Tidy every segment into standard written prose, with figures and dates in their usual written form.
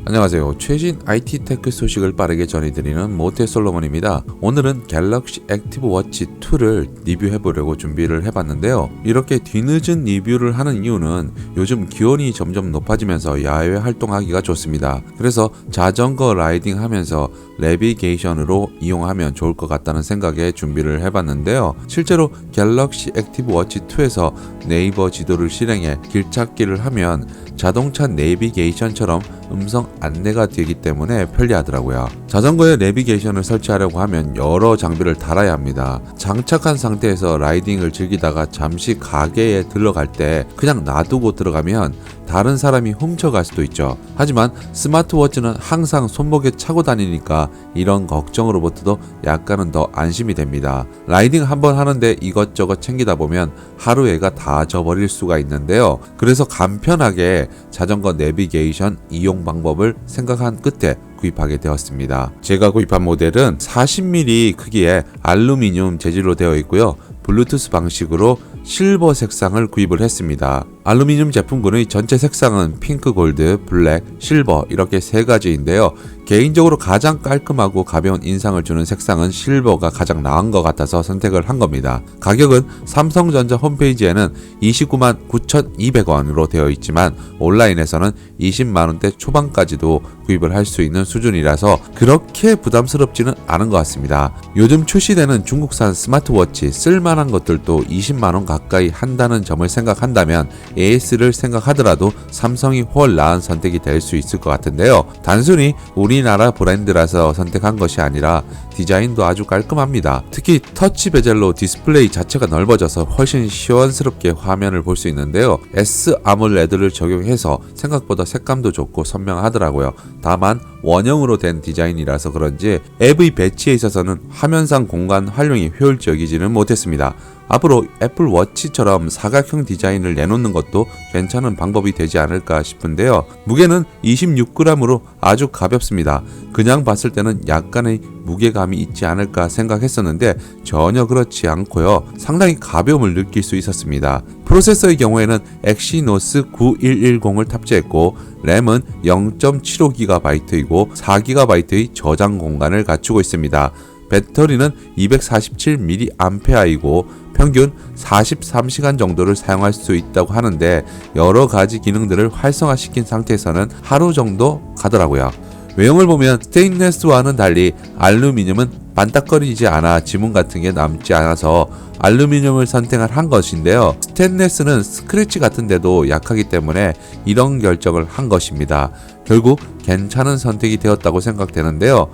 안녕하세요. 최신 IT 테크 소식을 빠르게 전해드리는 모태 솔로몬입니다. 오늘은 갤럭시 액티브 워치 2를 리뷰해보려고 준비를 해봤는데요. 이렇게 뒤늦은 리뷰를 하는 이유는 요즘 기온이 점점 높아지면서 야외 활동하기가 좋습니다. 그래서 자전거 라이딩 하면서 내비게이션으로 이용하면 좋을 것 같다는 생각에 준비를 해봤는데요. 실제로 갤럭시 액티브 워치 2에서 네이버 지도를 실행해 길찾기를 하면 자동차 내비게이션처럼 음성 안내가 되기 때문에 편리하더라고요. 자전거에 내비게이션을 설치하려고 하면 여러 장비를 달아야 합니다. 장착한 상태에서 라이딩을 즐기다가 잠시 가게에 들러갈 때 그냥 놔두고 들어가면 다른 사람이 훔쳐갈 수도 있죠. 하지만 스마트워치는 항상 손목에 차고 다니니까 이런 걱정으로부터도 약간은 더 안심이 됩니다. 라이딩 한번 하는데 이것저것 챙기다 보면 하루에가 다 져버릴 수가 있는데요. 그래서 간편하게 자전거 내비게이션 이용 방법을 생각한 끝에 구입하게 되었습니다. 제가 구입한 모델은 40mm 크기의 알루미늄 재질로 되어 있고요. 블루투스 방식으로 실버 색상을 구입을 했습니다. 알루미늄 제품군의 전체 색상은 핑크, 골드, 블랙, 실버 이렇게 세 가지인데요. 개인적으로 가장 깔끔하고 가벼운 인상을 주는 색상은 실버가 가장 나은 것 같아서 선택을 한 겁니다. 가격은 삼성전자 홈페이지에는 29만 9,200원으로 되어 있지만 온라인에서는 20만원대 초반까지도 구입을 할 수 있는 수준이라서 그렇게 부담스럽지는 않은 것 같습니다. 요즘 출시되는 중국산 스마트워치 쓸만한 것들도 20만원 가까이 한다는 점을 생각한다면 AS를 생각하더라도 삼성이 훨 나은 선택이 될 수 있을 것 같은데요. 단순히 우리나라 브랜드라서 선택한 것이 아니라 디자인도 아주 깔끔합니다. 특히 터치 베젤로 디스플레이 자체가 넓어져서 훨씬 시원스럽게 화면을 볼 수 있는데요. S 아몰레드를 적용해서 생각보다 색감도 좋고 선명하더라고요. 다만 원형으로 된 디자인이라서 그런지 앱의 배치에 있어서는 화면상 공간 활용이 효율적이지는 못했습니다. 앞으로 애플 워치처럼 사각형 디자인을 내놓는 것도 괜찮은 방법이 되지 않을까 싶은데요. 무게는 26g으로 아주 가볍습니다. 그냥 봤을 때는 약간의 무게감이 있지 않을까 생각했었는데 전혀 그렇지 않고요. 상당히 가벼움을 느낄 수 있었습니다. 프로세서의 경우에는 엑시노스 9110을 탑재했고 램은 0.75GB이고 4GB의 저장 공간을 갖추고 있습니다. 배터리는 247mAh이고 평균 43시간 정도를 사용할 수 있다고 하는데 여러 가지 기능들을 활성화시킨 상태에서는 하루 정도 가더라고요. 외형을 보면 스테인레스와는 달리 알루미늄은 반딱거리지 않아 지문 같은 게 남지 않아서 알루미늄을 선택한 것인데요. 스테인레스는 스크래치 같은데도 약하기 때문에 이런 결정을 한 것입니다. 결국 괜찮은 선택이 되었다고 생각되는데요.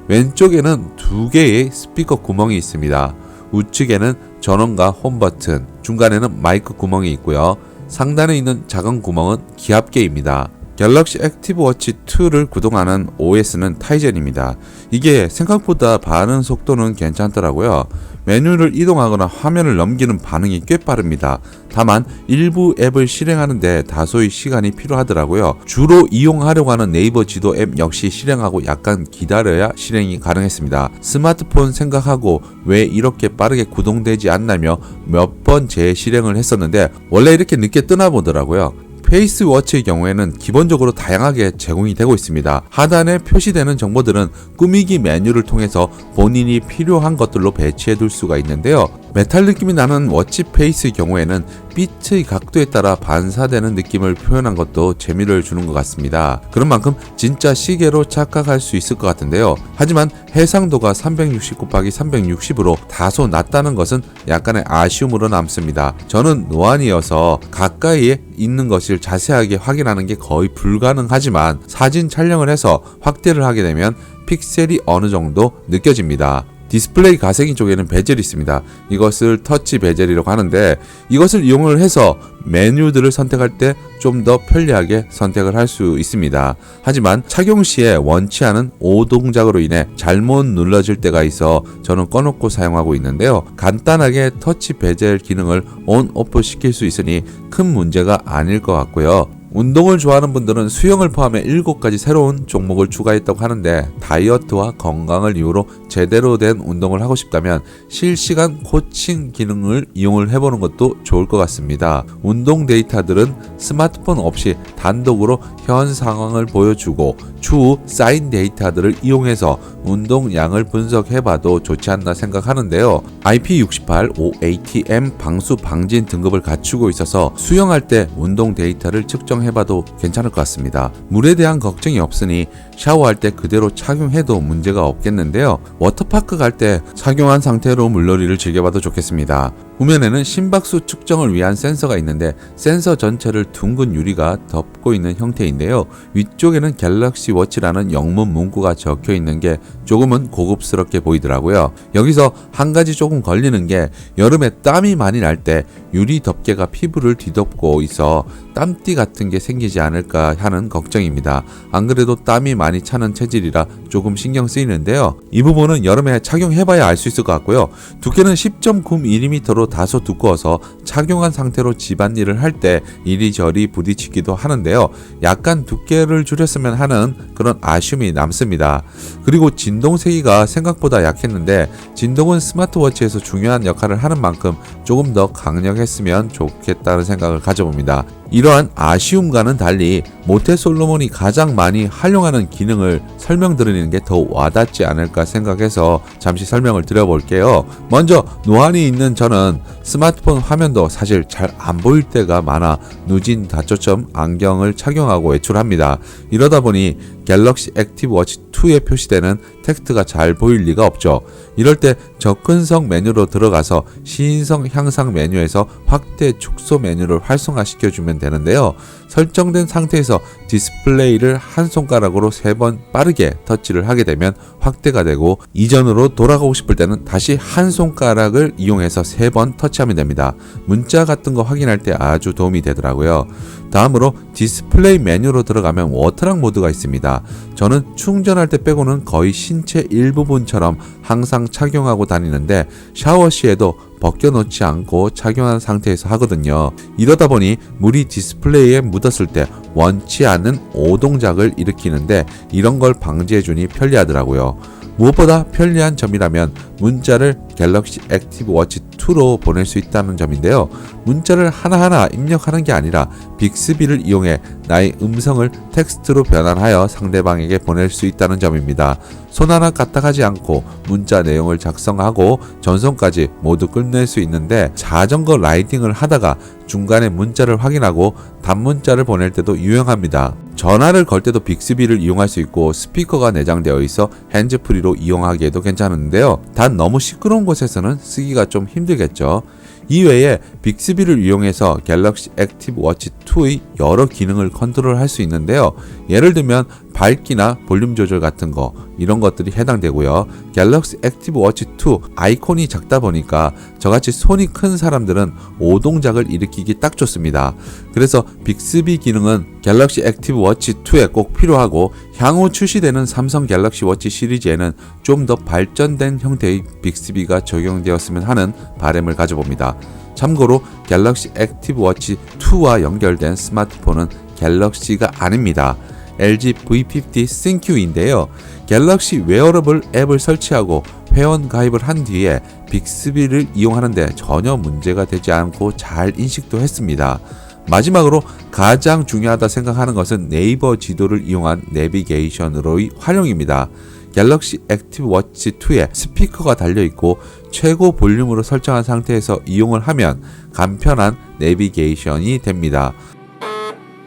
왼쪽에는 두 개의 스피커 구멍이 있습니다. 우측에는 전원과 홈 버튼, 중간에는 마이크 구멍이 있고요. 상단에 있는 작은 구멍은 기압계입니다. 갤럭시 액티브 워치 2를 구동하는 OS는 타이젠입니다. 이게 생각보다 반응 속도는 괜찮더라고요. 메뉴를 이동하거나 화면을 넘기는 반응이 꽤 빠릅니다. 다만 일부 앱을 실행하는데 다소의 시간이 필요하더라고요. 주로 이용하려고 하는 네이버 지도 앱 역시 실행하고 약간 기다려야 실행이 가능했습니다. 스마트폰 생각하고 왜 이렇게 빠르게 구동되지 않나며 몇 번 재실행을 했었는데 원래 이렇게 늦게 뜨나 보더라고요. 페이스워치의 경우에는 기본적으로 다양하게 제공이 되고 있습니다. 하단에 표시되는 정보들은 꾸미기 메뉴를 통해서 본인이 필요한 것들로 배치해 둘 수가 있는데요. 메탈 느낌이 나는 워치 페이스의 경우에는 빛의 각도에 따라 반사되는 느낌을 표현한 것도 재미를 주는 것 같습니다. 그런 만큼 진짜 시계로 착각할 수 있을 것 같은데요. 하지만 해상도가 360곱하기360으로 다소 낮다는 것은 약간의 아쉬움으로 남습니다. 저는 노안이어서 가까이에 있는 것을 자세하게 확인하는 게 거의 불가능하지만 사진 촬영을 해서 확대를 하게 되면 픽셀이 어느 정도 느껴집니다. 디스플레이 가생이 쪽에는 베젤이 있습니다. 이것을 터치 베젤이라고 하는데 이것을 이용을 해서 메뉴들을 선택할 때 좀 더 편리하게 선택을 할 수 있습니다. 하지만 착용 시에 원치 않은 오동작으로 인해 잘못 눌러질 때가 있어 저는 꺼놓고 사용하고 있는데요. 간단하게 터치 베젤 기능을 온, 오프 시킬 수 있으니 큰 문제가 아닐 것 같고요. 운동을 좋아하는 분들은 수영을 포함해 7가지 새로운 종목을 추가했다고 하는데, 다이어트와 건강을 이유로 제대로 된 운동을 하고 싶다면 실시간 코칭 기능을 이용을 해보는 것도 좋을 것 같습니다. 운동 데이터들은 스마트폰 없이 단독으로 현 상황을 보여주고 추후 쌓인 데이터들을 이용해서 운동량을 분석해봐도 좋지 않나 생각하는데요. IP68 OATM 방수 방진 등급을 갖추고 있어서 수영할 때 운동 데이터를 측정해봐도 괜찮을 것 같습니다. 물에 대한 걱정이 없으니 샤워할 때 그대로 착용해도 문제가 없겠는데요. 워터파크 갈 때 착용한 상태로 물놀이를 즐겨봐도 좋겠습니다. 후면에는 심박수 측정을 위한 센서가 있는데, 센서 전체를 둥근 유리가 덮고 있는 형태인데요. 위쪽에는 갤럭시 워치라는 영문 문구가 적혀 있는 게 조금은 고급스럽게 보이더라고요. 여기서 한 가지 조금 걸리는 게, 여름에 땀이 많이 날 때 유리 덮개가 피부를 뒤덮고 있어 땀띠 같은 게 생기지 않을까 하는 걱정입니다. 안 그래도 땀이 많이 차는 체질이라 조금 신경 쓰이는데요. 이 부분은 여름에 착용해봐야 알 수 있을 것 같고요. 두께는 10.9mm로 다소 두꺼워서 착용한 상태로 집안일을 할 때 이리저리 부딪히기도 하는데요. 약간 두께를 줄였으면 하는 그런 아쉬움이 남습니다. 그리고 진동 세기가 생각보다 약했는데, 진동은 스마트워치에서 중요한 역할을 하는 만큼 조금 더 강력했으면 좋겠다는 생각을 가져봅니다. 이러한 아쉬움과는 달리 모태솔로몬이 가장 많이 활용하는 기능을 설명드리는 게 더 와닿지 않을까 생각해서 잠시 설명을 드려볼게요. 먼저 노안이 있는 저는 스마트폰 화면도 사실 잘 안 보일 때가 많아 누진 다초점 안경을 착용하고 외출합니다. 이러다 보니 갤럭시 액티브 워치 2에 표시되는 텍스트가 잘 보일 리가 없죠. 이럴 때 접근성 메뉴로 들어가서 시인성 향상 메뉴에서 확대 축소 메뉴를 활성화시켜주면 되는데요. 설정된 상태에서 디스플레이를 한 손가락으로 3번 빠르게 터치를 하게 되면 확대가 되고, 이전으로 돌아가고 싶을 때는 다시 한 손가락을 이용해서 3번 터치하면 됩니다. 문자 같은 거 확인할 때 아주 도움이 되더라고요. 다음으로 디스플레이 메뉴로 들어가면 워터락 모드가 있습니다. 저는 충전할 때 빼고는 거의 신체 일부분처럼 항상 착용하고 다니는데, 샤워 시에도 벗겨놓지 않고 착용한 상태에서 하거든요. 이러다 보니 물이 디스플레이에 묻었을 때 원치 않는 오동작을 일으키는데, 이런 걸 방지해주니 편리하더라고요. 무엇보다 편리한 점이라면 문자를 갤럭시 액티브 워치 2로 보낼 수 있다는 점인데요. 문자를 하나하나 입력하는 게 아니라 빅스비를 이용해 나의 음성을 텍스트로 변환하여 상대방에게 보낼 수 있다는 점입니다. 손 하나 까딱하지 않고 문자 내용을 작성하고 전송까지 모두 끝낼 수 있는데, 자전거 라이딩을 하다가 중간에 문자를 확인하고 단문자를 보낼 때도 유용합니다. 전화를 걸 때도 빅스비를 이용할 수 있고, 스피커가 내장되어 있어 핸즈프리로 이용하기에도 괜찮은데요. 단 너무 시끄러운 곳에서는 쓰기가 좀 힘들겠죠. 이외에 빅스비를 이용해서 갤럭시 액티브 워치 2의 여러 기능을 컨트롤할 수 있는데요. 예를 들면 밝기나 볼륨 조절 같은 거, 이런 것들이 해당되고요. 갤럭시 액티브 워치 2 아이콘이 작다 보니까 저같이 손이 큰 사람들은 오동작을 일으키기 딱 좋습니다. 그래서 빅스비 기능은 갤럭시 액티브 워치 2에 꼭 필요하고, 향후 출시되는 삼성 갤럭시 워치 시리즈에는 좀 더 발전된 형태의 빅스비가 적용되었으면 하는 바람을 가져봅니다. 참고로 갤럭시 액티브 워치 2와 연결된 스마트폰은 갤럭시가 아닙니다. LG V50 ThinQ인데요. 갤럭시 웨어러블 앱을 설치하고 회원 가입을 한 뒤에 빅스비를 이용하는데 전혀 문제가 되지 않고 잘 인식도 했습니다. 마지막으로 가장 중요하다 생각하는 것은 네이버 지도를 이용한 내비게이션으로의 활용입니다. 갤럭시 액티브 워치 2에 스피커가 달려있고 최고 볼륨으로 설정한 상태에서 이용을 하면 간편한 내비게이션이 됩니다.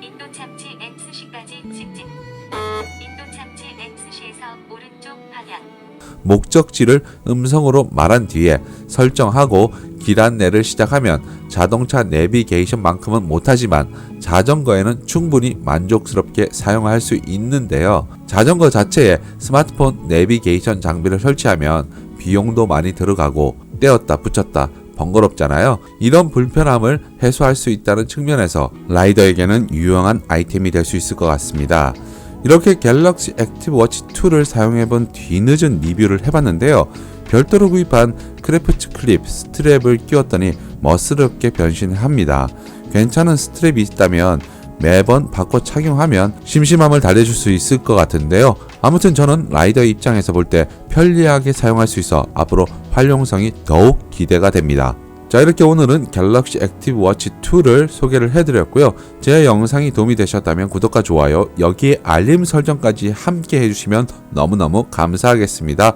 인도 참치 X시까지 직진. 인도 참치 X시에서 오른쪽 방향. 목적지를 음성으로 말한 뒤에 설정하고 길 안내를 시작하면 자동차 내비게이션만큼은 못하지만 자전거에는 충분히 만족스럽게 사용할 수 있는데요. 자전거 자체에 스마트폰 내비게이션 장비를 설치하면 비용도 많이 들어가고 떼었다 붙였다 번거롭잖아요. 이런 불편함을 해소할 수 있다는 측면에서 라이더에게는 유용한 아이템이 될 수 있을 것 같습니다. 이렇게 갤럭시 액티브 워치 2를 사용해본 뒤늦은 리뷰를 해봤는데요. 별도로 구입한 크래프트 클립 스트랩을 끼웠더니 멋스럽게 변신합니다. 괜찮은 스트랩이 있다면 매번 바꿔 착용하면 심심함을 달래줄 수 있을 것 같은데요. 아무튼 저는 라이더 입장에서 볼 때 편리하게 사용할 수 있어 앞으로 활용성이 더욱 기대가 됩니다. 자, 이렇게 오늘은 갤럭시 액티브 워치 2를 소개를 해드렸고요. 제 영상이 도움이 되셨다면 구독과 좋아요, 여기에 알림 설정까지 함께 해주시면 너무너무 감사하겠습니다.